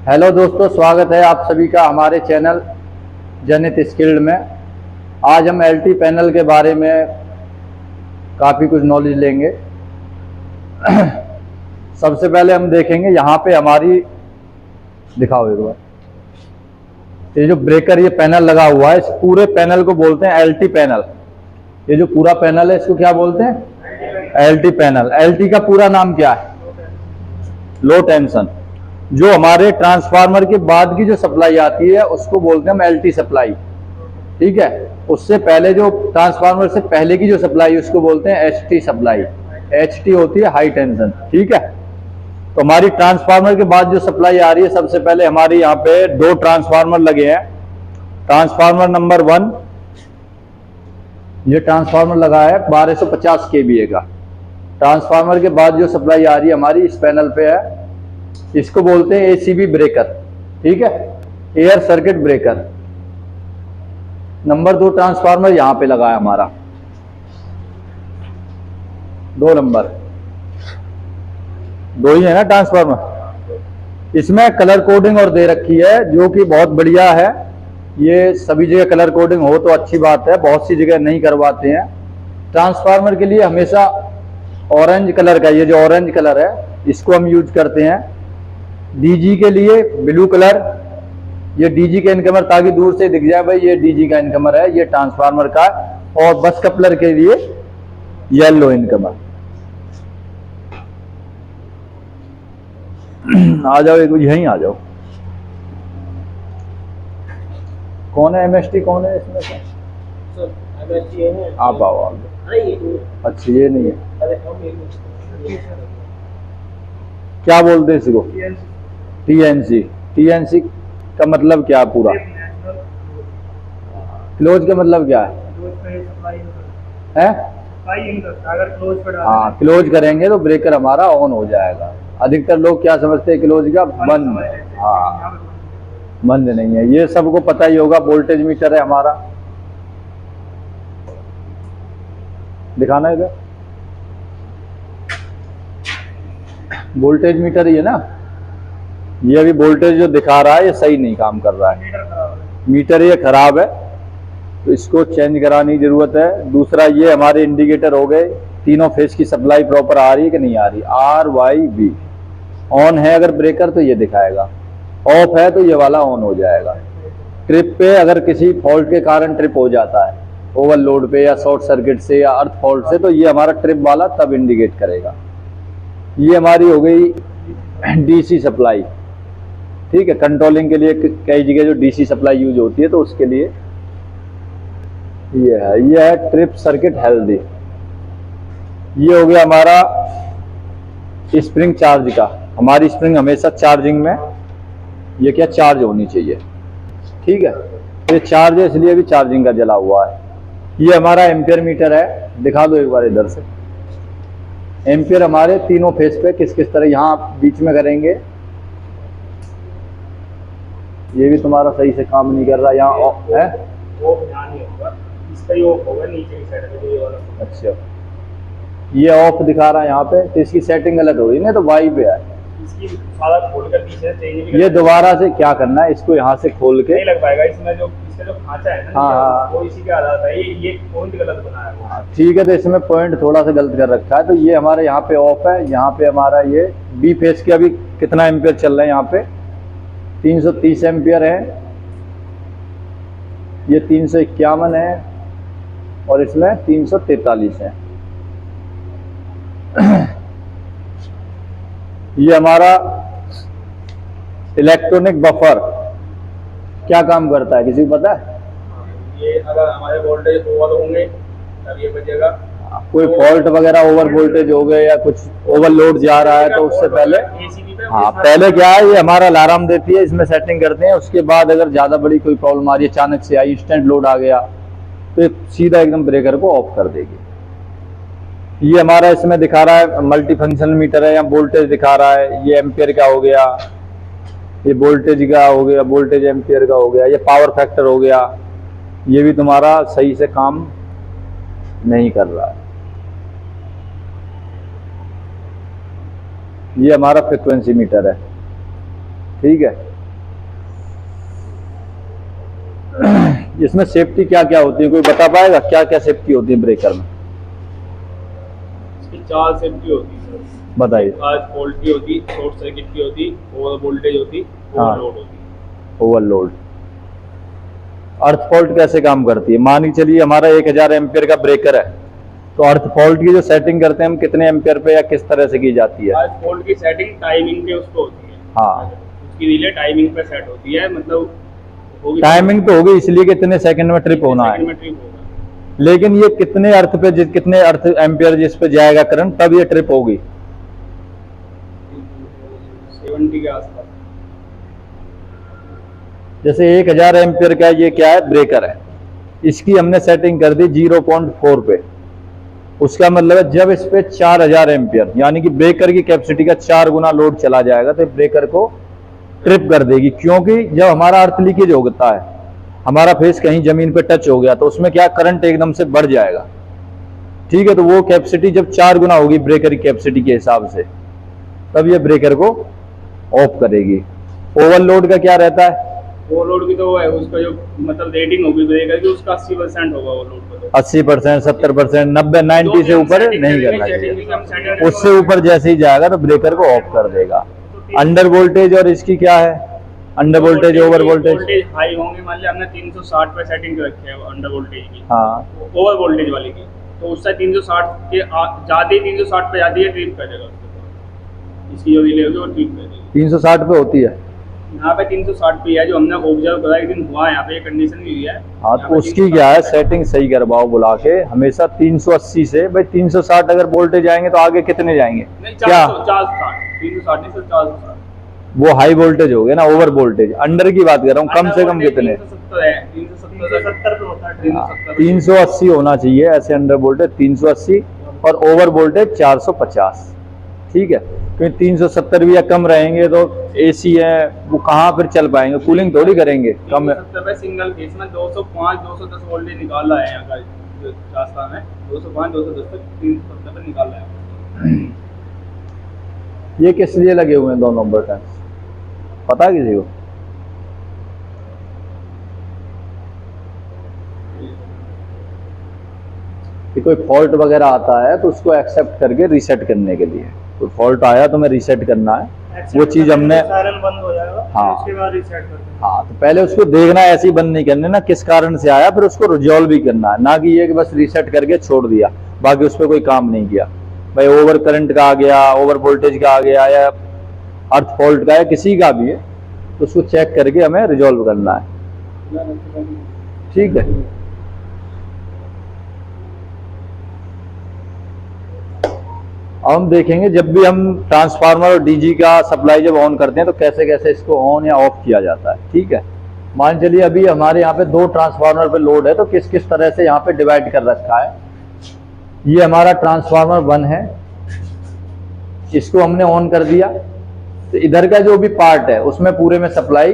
Hello दोस्तों, स्वागत है आप सभी का हमारे चैनल जनित स्किल्ड में। आज हम एलटी पैनल के बारे में काफ़ी कुछ नॉलेज लेंगे। सबसे पहले हम देखेंगे यहाँ पे हमारी, दिखाओ एक बार, ये जो ब्रेकर ये पैनल लगा हुआ है, इस पूरे पैनल को बोलते हैं एलटी पैनल। ये जो पूरा पैनल है इसको क्या बोलते हैं? LT panel. एलटी का पूरा नाम क्या है? लो टेंशन। जो हमारे ट्रांसफार्मर के बाद की जो सप्लाई आती है उसको बोलते हैं हम एलटी सप्लाई। ठीक है, उससे पहले जो ट्रांसफार्मर से पहले की जो सप्लाई है उसको बोलते हैं एचटी सप्लाई। एचटी होती है हाई टेंशन। ठीक है, तो हमारी ट्रांसफार्मर के बाद जो सप्लाई आ रही है, सबसे पहले हमारे यहाँ पे दो ट्रांसफार्मर लगे हैं। ट्रांसफार्मर नंबर 1, ये ट्रांसफार्मर लगा है 1250 केवीए का। ट्रांसफार्मर के बाद जो सप्लाई आ रही है हमारी इस पैनल पे है, इसको बोलते हैं एसीबी ब्रेकर। ठीक है, air circuit breaker. Number 2 transformer यहां पे लगा है हमारा, 2 नंबर, 2 ही है ना ट्रांसफार्मर। इसमें कलर कोडिंग और दे रखी है जो कि बहुत बढ़िया है। ये सभी जगह कलर कोडिंग हो तो अच्छी बात है, बहुत सी जगह नहीं करवाते हैं। ट्रांसफार्मर के लिए हमेशा ऑरेंज कलर का, ये जो ऑरेंज कलर है इसको हम यूज करते हैं। डीजी के लिए ब्लू कलर, ये डीजी का इनकमर, ताकि दूर से दिख जाए भाई ये डीजी का इनकमर है, ये ट्रांसफार्मर का। और बस कपलर के लिए येलो इनकमर। आ जाओ, एक यहीं आ जाओ। कौन है एमएसटी, कौन है इसमें से? आप आओ, आप। अच्छा, ये नहीं है, क्या बोलते हैं इसको? टीएनसी। टीएनसी का मतलब क्या पूरा? क्लोज का मतलब क्या है? हाँ, क्लोज करेंगे तो ब्रेकर हमारा ऑन हो जाएगा। अधिकतर लोग क्या समझते हैं क्लोज का बंद। हाँ, बंद नहीं है, ये सबको पता ही होगा। वोल्टेज मीटर है हमारा, दिखाना इधर। वोल्टेज मीटर ही है ना, ये अभी वोल्टेज जो दिखा रहा है ये सही नहीं काम कर रहा है। मीटर ये खराब है तो इसको चेंज कराने की जरूरत है। दूसरा, ये हमारे इंडिकेटर हो गए, तीनों फेज की सप्लाई प्रॉपर आ रही है कि नहीं आ रही। R Y B. ऑन है अगर ब्रेकर तो ये दिखाएगा, ऑफ है तो ये वाला ऑन हो जाएगा। ट्रिप पे अगर किसी फॉल्ट के कारण ट्रिप हो जाता है, ओवरलोड पे या शॉर्ट सर्किट से या अर्थ फॉल्ट से, तो ये हमारा ट्रिप वाला तब इंडिकेट करेगा। ये हमारी हो गई डीसी सप्लाई। ठीक है, कंट्रोलिंग के लिए कई जगह जो डीसी सप्लाई यूज होती है तो उसके लिए ये है ट्रिप सर्किट हेल्दी। ये हो गया हमारा स्प्रिंग चार्ज का। हमारी स्प्रिंग हमेशा चार्जिंग में, ये क्या, चार्ज होनी चाहिए। ठीक है, ये चार्ज है इसलिए भी चार्जिंग का जला हुआ है। ये हमारा एम्पियर मीटर है, दिखा दो एक बार इधर से। एम्पियर हमारे तीनों फेस पे किस किस तरह, यहाँ बीच में करेंगे। ये भी तुम्हारा सही से काम नहीं कर रहा, यहाँ ऑफ है। अच्छा, ये ऑफ दिखा रहा है यहाँ पे, तो इसकी सेटिंग गलत हो रही है ना, तो वाई पे है। ये दोबारा से क्या करना है, इसको यहाँ से खोल के, नहीं लग पाएगा इसमें, जो इसका जो खांचा है ना, हाँ, वो इसी के आधार है। ये पॉइंट गलत बनाया है। हाँ, ठीक है, तो इसमें पॉइंट थोड़ा सा गलत कर रखा है। तो ये हमारे यहाँ पे ऑफ है। यहाँ पे हमारा ये बी फेस के अभी कितना एम्पियर चल रहा है, यहाँ पे 330 एम्पियर है। ये 351 है और इसमें 343 है। ये हमारा इलेक्ट्रॉनिक बफर क्या काम करता है, किसी को पता है? ये अगर हमारे वोल्टेज ओवर होंगे तब ये बचेगा। कोई फॉल्ट वगैरह, ओवर वोल्टेज हो गए या कुछ ओवरलोड जा रहा है तो उससे पहले, हाँ, पहले क्या है, ये हमारा अलार्म देती है, इसमें सेटिंग करते हैं। उसके बाद अगर ज्यादा बड़ी कोई प्रॉब्लम आ रही है, अचानक से आई, इंस्टेंट लोड आ गया, तो सीधा एकदम ब्रेकर को ऑफ कर देगी। ये हमारा इसमें दिखा रहा है मल्टी फंक्शनल मीटर है, या वोल्टेज दिखा रहा है। ये एम्पियर का हो गया, ये वोल्टेज का हो गया, वोल्टेज एम्पियर का हो गया, ये पावर फैक्टर हो गया। ये भी तुम्हारा सही से काम नहीं कर रहा है। ये हमारा फ्रिक्वेंसी मीटर है। ठीक है, इसमें सेफ्टी क्या क्या होती है, कोई बता पाएगा क्या क्या सेफ्टी होती है ब्रेकर में? इसकी 4 सेफ्टी होती है सर। बताइए। आज फॉल्ट की होती, शॉर्ट सर्किट की होती, ओवर वोल्टेज होती, हाँ। ओवरलोड होती। ओवरलोड। अर्थ फॉल्ट कैसे काम करती है? मान के चलिए हमारा 1000 एम्पियर का ब्रेकर है, तो अर्थ फॉल्ट की जो सेटिंग करते हैं हम कितने एम्पियर पे या किस तरह से की जाती है? आज फॉल्ट की सेटिंग टाइमिंग पे उसको होती है। हाँ, उसकी रिले टाइमिंग पे सेट होती है, मतलब होगी टाइमिंग तो होगी इसलिए कितने सेकंड में ट्रिप होना सेकंड है, में ट्रिप होगा। लेकिन ये कितने अर्थ पे कितने अर्थ एम्पियर जिस पे जाएगा करंट तब ये ट्रिप होगी? 70 के आसपास। जैसे 1000 एम्पियर का ये क्या है, ब्रेकर है, इसकी हमने सेटिंग कर दी 0.4 पे। उसका मतलब है जब इस पे 4000 एम्पियर यानी कि ब्रेकर की कैपेसिटी का 4 गुना लोड चला जाएगा तो ब्रेकर को ट्रिप कर देगी। क्योंकि जब हमारा अर्थ लीकेज होता है, हमारा फेस कहीं जमीन पे टच हो गया तो उसमें क्या करंट एकदम से बढ़ जाएगा, ठीक है। तो वो कैपेसिटी जब 4 गुना होगी ब्रेकर की कैपेसिटी के हिसाब से, तब ये ब्रेकर को ऑफ करेगी। ओवरलोड का क्या रहता है? ओवरलोड की तो वो है, उसका जो मतलब रेटिंग होगी ब्रेकर की उसका 80% होगा ओवरलोड का। तो 80%, 70%, 90, 90 से ऊपर नहीं करना चाहिए। उससे ऊपर जैसे ही जाएगा तो ब्रेकर को ऑफ कर देगा। अंडर वोल्टेज और इसकी क्या है? Under voltage, over voltage high होंगे, मान लिया हमने 360 पे सेटिंग कर रखी है अंडर वोल्टेज की, हाँ, ओवर वोल्टेज वाली की, तो उससे 360 के ज्यादा ही 360 पे जाती है, ट्रिप कर देगा उसको। इसकी जो रिले होगी वो ट्रिप कर देगी। 360 पे होती है, यहाँ पे 360 पे है जो हमने ऑब्जर्व करा, एक दिन हुआ है यहाँ पे, ये कंडीशन भी हुई है। हाँ। यहाँ तो पे उसकी 360 क्या है, सेटिंग सही करवाओ बुला के हमेशा 380 से। भाई 360 अगर वोल्टेज आएंगे तो आगे कितने जाएंगे? नहीं, क्या 460 360 नहीं सर, 460 वो हाई वोल्टेज हो गया ना, ओवर वोल्टेज। अंडर की बात कर रहा हूँ, कम से कम कितने? 370 है, 370 पे होता है, 370 380 होना चाहिए ऐसे अंडर वोल्टेज 380 और ओवर वोल्टेज 450, ठीक है। क्योंकि 370 भी या कम रहेंगे तो एसी है वो कहाँ फिर चल पाएंगे, कूलिंग थोड़ी करेंगे कम। 370 पे सिंगल फेस में 205 210 वोल्टेज निकाला है यहाँ का जो रास्ता में, 205 210 तक 370 पे निकाला है। ये किस लिए लगे हुए हैं दोनों बटन, पता है किसी को? कि कोई फॉल्ट वगैरह आता है तो उसको एक्सेप्ट करके रीसेट करने के लिए। कोई फॉल्ट आया तो मैं रीसेट करना है, वो चीज हमने, सायरन बंद हो जाएगा, हाँ, उसके बाद रीसेट कर देंगे। हाँ। तो पहले उसको देखना है, ऐसे ही बंद नहीं करने ना, किस कारण से आया, फिर उसको रिजॉल्व भी करना है, ना कि ये कि बस रीसेट करके छोड़ दिया बाकी उस पर कोई काम नहीं किया। भाई ओवर करंट का आ गया, ओवर वोल्टेज का आ गया, या अर्थ फॉल्ट का है, किसी का भी है, तो उसको चेक करके हमें रिजॉल्व करना है, ठीक है। अब हम देखेंगे जब भी हम ट्रांसफार्मर और डीजी का सप्लाई जब ऑन करते हैं तो कैसे कैसे इसको ऑन या ऑफ किया जाता है, ठीक है। मान चलिए अभी हमारे यहाँ पे 2 ट्रांसफार्मर पे लोड है तो किस किस तरह से यहाँ पे डिवाइड कर रखा है। ये हमारा ट्रांसफार्मर 1 है, इसको हमने ऑन कर दिया तो इधर का जो भी पार्ट है उसमें पूरे में सप्लाई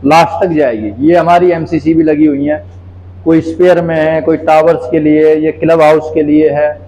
लास्ट तक जाएगी। ये हमारी एमसीसी भी लगी हुई है, कोई स्पेयर में है, कोई टावर्स के लिए, ये क्लब हाउस के लिए है,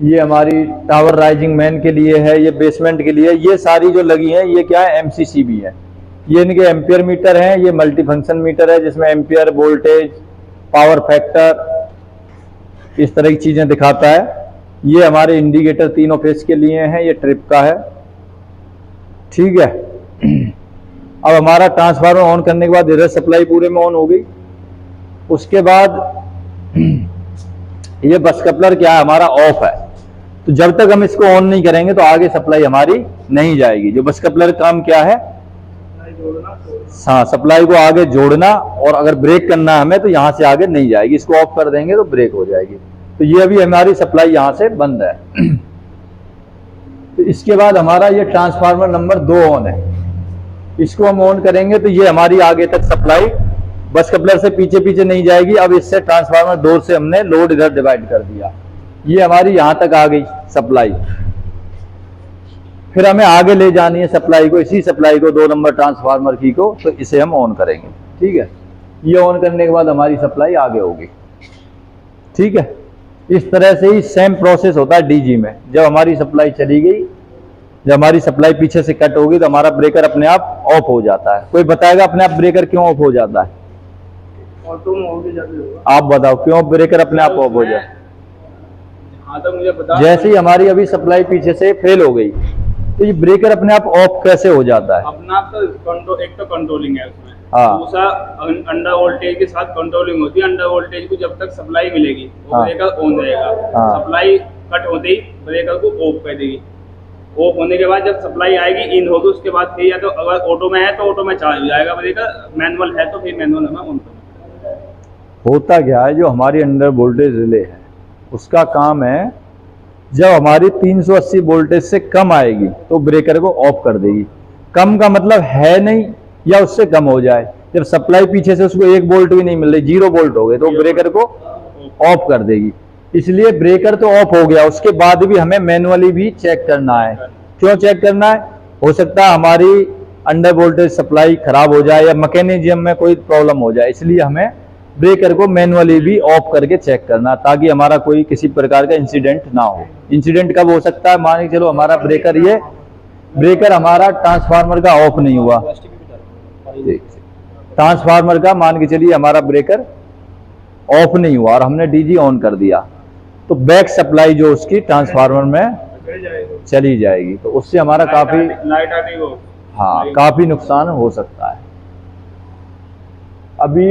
ये हमारी टावर राइजिंग मैन के लिए है, ये बेसमेंट के लिए, ये सारी जो लगी है ये क्या है, एमसीसी भी है। ये इनके एम्पियर मीटर है, ये मल्टी फंक्शन मीटर है जिसमें एम्पियर, वोल्टेज, पावर फैक्टर, इस तरह की चीजें दिखाता है। ये हमारे इंडिकेटर तीनों फेस के लिए हैं, ये ट्रिप का है, ठीक है। अब हमारा ट्रांसफार्मर ऑन करने के बाद इधर सप्लाई पूरे में ऑन हो गई। उसके बाद ये बस कपलर क्या है, हमारा ऑफ है, तो जब तक हम इसको ऑन नहीं करेंगे तो आगे सप्लाई हमारी नहीं जाएगी। जो बस कपलर काम क्या है, हाँ, सप्लाई को आगे जोड़ना, और अगर ब्रेक करना है हमें तो यहां से आगे नहीं जाएगी, इसको ऑफ कर देंगे तो ब्रेक हो जाएगी। तो ये अभी हमारी सप्लाई यहां से बंद है। तो इसके बाद हमारा ये ट्रांसफार्मर नंबर 2 ऑन है, इसको हम ऑन करेंगे तो ये हमारी आगे तक सप्लाई बस कपलर से पीछे पीछे नहीं जाएगी। अब इससे ट्रांसफार्मर 2 से हमने लोड इधर डिवाइड कर दिया, ये हमारी यहां तक आ गई सप्लाई। फिर हमें आगे ले जानी है सप्लाई को, इसी सप्लाई को 2 नंबर ट्रांसफार्मर की को, तो इसे हम ऑन करेंगे, ठीक है। ये ऑन करने के बाद हमारी सप्लाई आगे होगी, ठीक है। इस तरह से ही सेम प्रोसेस होता है डीजी में। जब हमारी सप्लाई चली गई, जब हमारी सप्लाई पीछे से कट होगी तो हमारा ब्रेकर अपने आप ऑफ हो जाता है। कोई बताएगा अपने आप ब्रेकर क्यों ऑफ हो जाता है? ऑटो में हो भी जाते होगा। आप बताओ क्यों ब्रेकर अपने आप ऑफ हो जाए? हाँ तो मुझे बता। जैसे ही हमारी अभी सप्लाई पीछे से फेल हो गई तो ये ब्रेकर अपने आप ऑफ कैसे हो जाता है? अपना आप तो कंट्रोल, एक तो कंट्रोलिंग है उसमें, हाँ। दूसरा अंडर वोल्टेज के साथ कंट्रोलिंग होती है। अंडर वोल्टेज को जब तक सप्लाई मिलेगी वो हाँ। ब्रेकर ऑन रहेगा। हाँ। सप्लाई कट होते ही ब्रेकर को ऑफ कर देगी। ऑफ होने के बाद जब सप्लाई आएगी इन होगी, उसके बाद फिर या तो अगर ऑटो में है तो ऑटो में चार्ज हो जाएगा ब्रेकर, मैनुअल है तो फिर मैनुअल में ऑन करना। होता क्या है, जो हमारी अंडर वोल्टेज रिले है उसका काम है जब हमारी 380 वोल्टेज से कम आएगी तो ब्रेकर को ऑफ कर देगी। कम का मतलब है नहीं या उससे कम हो जाए। जब सप्लाई पीछे से उसको 1 वोल्ट भी नहीं मिल रही, 0 वोल्ट हो गए तो ब्रेकर को ऑफ कर देगी। इसलिए ब्रेकर तो ऑफ हो गया, उसके बाद भी हमें मैनुअली भी चेक करना है। क्यों चेक करना है? हो सकता है हमारी अंडर वोल्टेज सप्लाई खराब हो जाए या मैकेनिज्म में कोई प्रॉब्लम हो जाए, इसलिए हमें ब्रेकर को मैनुअली भी ऑफ करके चेक करना, ताकि हमारा कोई किसी प्रकार का इंसिडेंट ना हो। इंसिडेंट कब हो सकता है? मान के चलो हमारा ब्रेकर हमारा ट्रांसफार्मर का ऑफ नहीं हुआ, ट्रांसफार्मर का मान के चलिए हमारा ब्रेकर ऑफ नहीं हुआ और हमने डीजी ऑन कर दिया, तो बैक सप्लाई जो उसकी ट्रांसफार्मर में चली जाएगी, तो उससे हमारा काफी लाइट आ गई वो, हाँ काफी नुकसान हो सकता है। अभी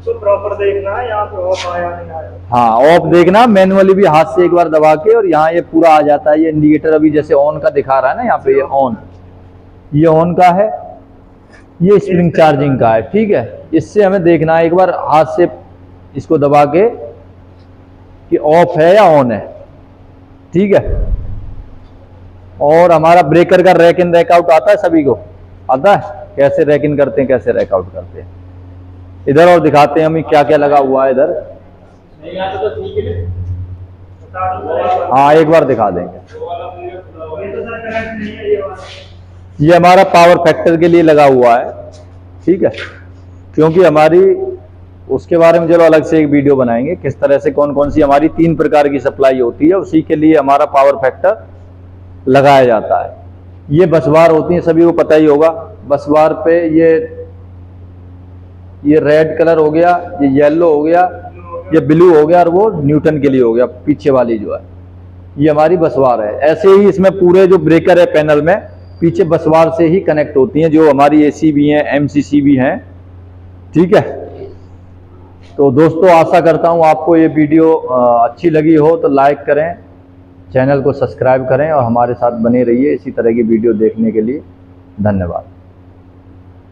तो प्रॉपर देखना है यहाँ पे ऑफ आया नहीं आया। हाँ ऑफ देखना, मैनुअली भी हाथ से एक बार दबा के, और यहाँ ये पूरा आ जाता है। ये इंडिकेटर अभी जैसे ऑन का दिखा रहा है ना, यहाँ पे ये ऑन का है, ये स्प्रिंग चार्जिंग का है, ठीक है। इससे हमें देखना है एक बार हाथ से इसको दबा के कि ऑफ है या ऑन है, ठीक है। और हमारा ब्रेकर का रैक इन रैक आउट आता है, सभी को आता है कैसे रैक इन करते हैं, कैसे रैक आउट करते हैं। इधर और दिखाते हैं हमें क्या क्या लगा हुआ है इधर। नहीं आता तो ठीक है, हाँ एक बार दिखा देंगे। ये हमारा पावर फैक्टर के लिए लगा हुआ है, ठीक है, क्योंकि हमारी उसके बारे में चलो अलग से एक वीडियो बनाएंगे, किस तरह से कौन कौन सी हमारी 3 प्रकार की सप्लाई होती है, उसी के लिए हमारा पावर फैक्टर लगाया जाता है। ये बस बार होती है, सभी को पता ही होगा। बस बार पे ये रेड कलर हो गया, ये येलो हो गया, ये ब्लू हो गया, और वो न्यूटन के लिए हो गया पीछे वाली जो है, ये हमारी बसवार है। ऐसे ही इसमें पूरे जो ब्रेकर है पैनल में पीछे बसवार से ही कनेक्ट होती हैं, जो हमारी एसी भी हैं, एमसीसी भी हैं, ठीक है। तो दोस्तों आशा करता हूँ आपको ये वीडियो अच्छी लगी हो तो लाइक करें, चैनल को सब्सक्राइब करें और हमारे साथ बने रहिए इसी तरह की वीडियो देखने के लिए। धन्यवाद।